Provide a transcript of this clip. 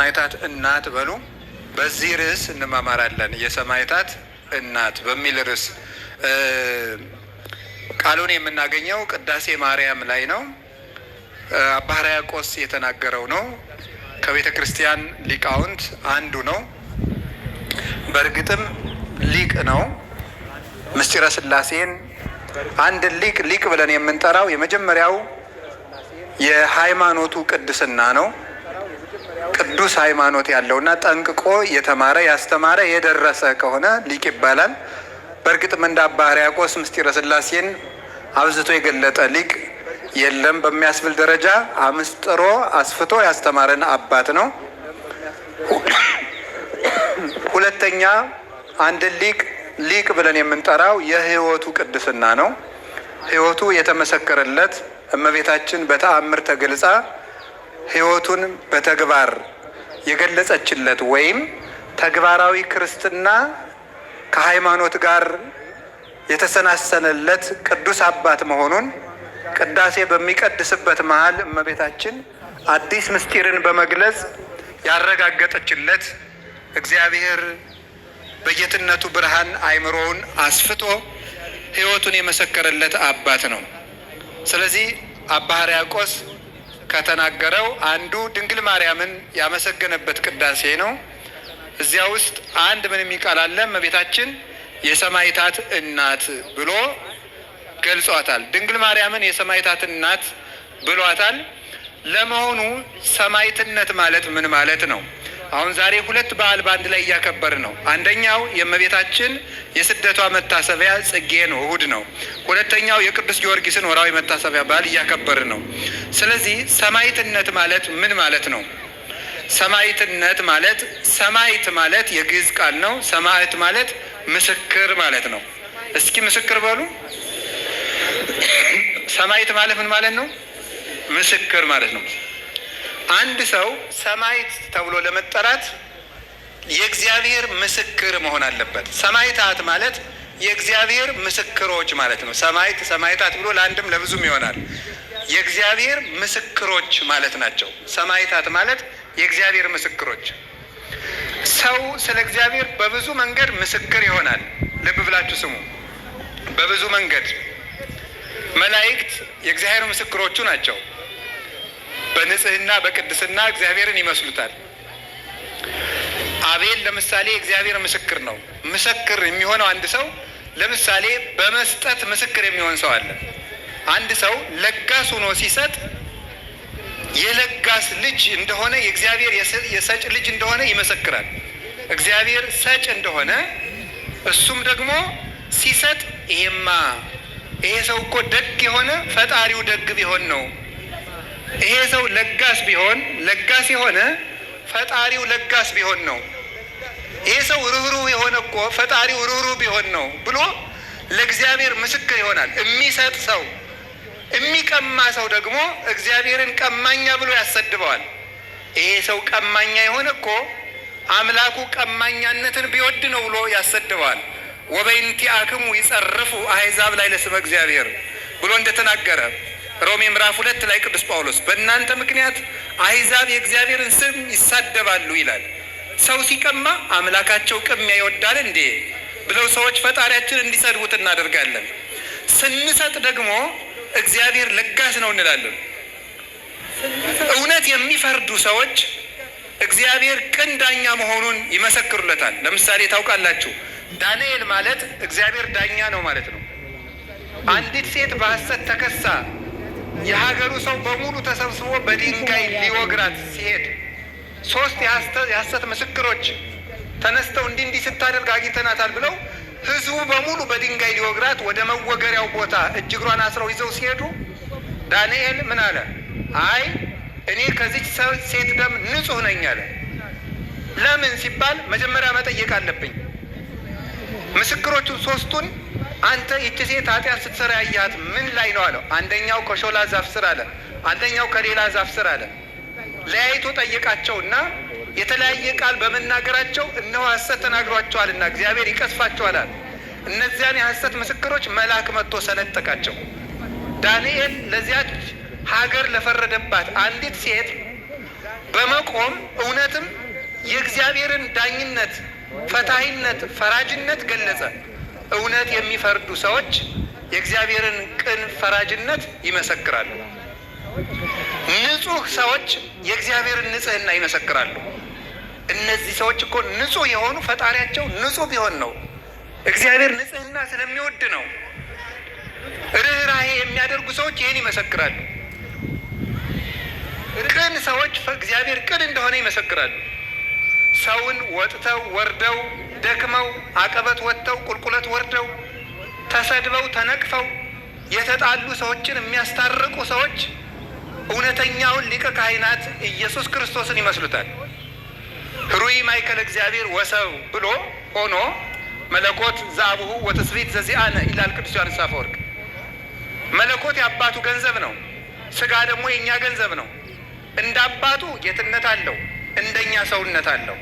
የሰማዕታት እናት በሉ። በዚህ ርዕስ እንማማራለን። የሰማዕታት እናት በሚል ርዕስ ቃሉን የምናገኘው ቅዳሴ ማርያም ላይ ነው። አባ ሕርያቆስ የተናገረው ነው። ከቤተ ክርስቲያን ሊቃውንት አንዱ ነው። በእርግጥም ሊቅ ነው። ምስጢረ ሥላሴን አንድ ሊቅ ብለን የምንጠራው የመጀመሪያው የሃይማኖቱ ቅድስና ነው። ቅዱስ ሃይማኖት ያለውና ጠንቅቆ የተማረ ያስተማረ የደረሰ ከሆነ ሊቅ ይባላል። በእርግጥም እንደ አባ ሕርያቆስ ምስጢረ ሥላሴን አብዝቶ የገለጠ ሊቅ የለም በሚያስብል ደረጃ አምስጥሮ አስፍቶ ያስተማረን አባት ነው። ሁለተኛ አንድ ሊቅ ብለን የምንጠራው የሕይወቱ ቅድስና ነው። ሕይወቱ የተመሰከረለት እመቤታችን በተአምር ተገልጻ ሕይወቱን በተግባር የገለጸችለት ወይም ተግባራዊ ክርስትና ከሃይማኖት ጋር የተሰናሰነለት ቅዱስ አባት መሆኑን ቅዳሴ በሚቀድስበት መሃል እመቤታችን አዲስ ምስጢርን በመግለጽ ያረጋገጠችለት እግዚአብሔር በጌትነቱ ብርሃን አእምሮውን አስፍቶ ሕይወቱን የመሰከረለት አባት ነው። ስለዚህ አባ ሕርያቆስ ከተናገረው አንዱ ድንግል ማርያምን ያመሰገነበት ቅዳሴ ነው። እዚያ ውስጥ አንድ ምን የሚቃል አለ? እመቤታችን የሰማዕታት እናት ብሎ ገልጿታል። ድንግል ማርያምን የሰማዕታት እናት ብሏታል። ለመሆኑ ሰማዕትነት ማለት ምን ማለት ነው? አሁን ዛሬ ሁለት በዓል በአንድ ላይ እያከበርን ነው። አንደኛው የእመቤታችን የስደቷ መታሰቢያ ጽጌ ነው፣ እሁድ ነው። ሁለተኛው የቅዱስ ጊዮርጊስን ወርሃዊ መታሰቢያ በዓል እያከበርን ነው። ስለዚህ ሰማዕትነት ማለት ምን ማለት ነው? ሰማዕትነት ማለት ሰማዕት ማለት የግዕዝ ቃል ነው። ሰማዕት ማለት ምስክር ማለት ነው። እስኪ ምስክር በሉ። ሰማዕት ማለት ምን ማለት ነው? ምስክር ማለት ነው። አንድ ሰው ሰማዕት ተብሎ ለመጠራት የእግዚአብሔር ምስክር መሆን አለበት። ሰማዕታት ማለት የእግዚአብሔር ምስክሮች ማለት ነው። ሰማዕታት ብሎ ለአንድም ለብዙም ይሆናል። የእግዚአብሔር ምስክሮች ማለት ናቸው። ሰማዕታት ማለት የእግዚአብሔር ምስክሮች። ሰው ስለ እግዚአብሔር በብዙ መንገድ ምስክር ይሆናል። ልብ ብላችሁ ስሙ። በብዙ መንገድ መላእክት የእግዚአብሔር ምስክሮቹ ናቸው። በንጽህና በቅድስና እግዚአብሔርን ይመስሉታል። አቤል ለምሳሌ እግዚአብሔር ምስክር ነው። ምስክር የሚሆነው አንድ ሰው ለምሳሌ በመስጠት ምስክር የሚሆን ሰው አለ። አንድ ሰው ለጋስ ሆኖ ሲሰጥ የለጋስ ልጅ እንደሆነ የእግዚአብሔር የሰጭ ልጅ እንደሆነ ይመሰክራል። እግዚአብሔር ሰጭ እንደሆነ እሱም ደግሞ ሲሰጥ ይሄ ሰው እኮ ደግ የሆነ ፈጣሪው ደግ ቢሆን ነው። ይሄ ሰው ለጋስ ቢሆን ለጋስ የሆነ ፈጣሪው ለጋስ ቢሆን ነው። ይሄ ሰው ርኅሩህ የሆነ እኮ ፈጣሪው ርኅሩህ ቢሆን ነው ብሎ ለእግዚአብሔር ምስክር ይሆናል። የሚሰጥ ሰው የሚቀማ ሰው ደግሞ እግዚአብሔርን ቀማኛ ብሎ ያሰድበዋል። ይሄ ሰው ቀማኛ የሆነ እኮ አምላኩ ቀማኛነትን ቢወድ ነው ብሎ ያሰድበዋል። ወበእንቲአክሙ ይጸርፉ አሕዛብ ላይ ለስመ እግዚአብሔር ብሎ እንደተናገረ ሮሜ ምዕራፍ 2 ላይ ቅዱስ ጳውሎስ በእናንተ ምክንያት አሕዛብ የእግዚአብሔርን ስም ይሳደባሉ ይላል። ሰው ሲቀማ አምላካቸው ቅሚያ ይወዳል እንዴ ብለው ሰዎች ፈጣሪያችን እንዲሰድቡት እናደርጋለን። ስንሰጥ ደግሞ እግዚአብሔር ለጋስ ነው እንላለን። እውነት የሚፈርዱ ሰዎች እግዚአብሔር ቅን ዳኛ መሆኑን ይመሰክሩለታል። ለምሳሌ ታውቃላችሁ፣ ዳንኤል ማለት እግዚአብሔር ዳኛ ነው ማለት ነው። አንዲት ሴት በሐሰት ተከሳ የሀገሩ ሰው በሙሉ ተሰብስቦ በድንጋይ ሊወግራት ሲሄድ 3 የሐሰት ምስክሮች ተነስተው እንዲህ ስታደርግ አግኝተናታል ብለው ሕዝቡ በሙሉ በድንጋይ ሊወግራት ወደ መወገሪያው ቦታ እጅግሯን አስረው ይዘው ሲሄዱ ዳንኤል ምን አለ? አይ እኔ ከዚች ሴት ደም ንጹሕ ነኝ አለ። ለምን ሲባል መጀመሪያ መጠየቅ አለብኝ። ምስክሮቹን 3ቱን አንተ ይቺ ሴት ኃጢአት ስትሰራ ያያት ምን ላይ ነው አለው። አንደኛው ከሾላ ዛፍ ስር አለ፣ አንደኛው ከሌላ ዛፍ ስር አለ። ለያይቶ ጠየቃቸውና የተለያየ ቃል በመናገራቸው እነሆ ሐሰት ተናግሯቸዋልና እግዚአብሔር ይቀስፋቸዋል አለ። እነዚያን የሐሰት ምስክሮች መልአክ መጥቶ ሰነጠቃቸው። ዳንኤል ለዚያች ሀገር ለፈረደባት አንዲት ሴት በመቆም እውነትም የእግዚአብሔርን ዳኝነት፣ ፈታሂነት፣ ፈራጅነት ገለጸ። እውነት የሚፈርዱ ሰዎች የእግዚአብሔርን ቅን ፈራጅነት ይመሰክራሉ። ንጹህ ሰዎች የእግዚአብሔርን ንጽህና ይመሰክራሉ። እነዚህ ሰዎች እኮ ንጹህ የሆኑ ፈጣሪያቸው ንጹህ ቢሆን ነው። እግዚአብሔር ንጽህና ስለሚወድ ነው። ርኅራኄ የሚያደርጉ ሰዎች ይህን ይመሰክራሉ። ቅን ሰዎች እግዚአብሔር ቅን እንደሆነ ይመሰክራሉ። ሰውን ወጥተው ወርደው ደክመው አቀበት ወጥተው ቁልቁለት ወርደው ተሰድበው ተነቅፈው የተጣሉ ሰዎችን የሚያስታርቁ ሰዎች እውነተኛውን ሊቀ ካህናት ኢየሱስ ክርስቶስን ይመስሉታል። ኅሩይ ማእከለ እግዚአብሔር ወሰብ ብሎ ሆኖ መለኮት ዘአቡሁ ወትስብእት ዘዚአነ ይላል ቅዱስ ዮሐንስ አፈወርቅ። መለኮት የአባቱ ገንዘብ ነው፣ ስጋ ደግሞ የእኛ ገንዘብ ነው። እንደ አባቱ ጌትነት አለው፣ እንደኛ ሰውነት አለው።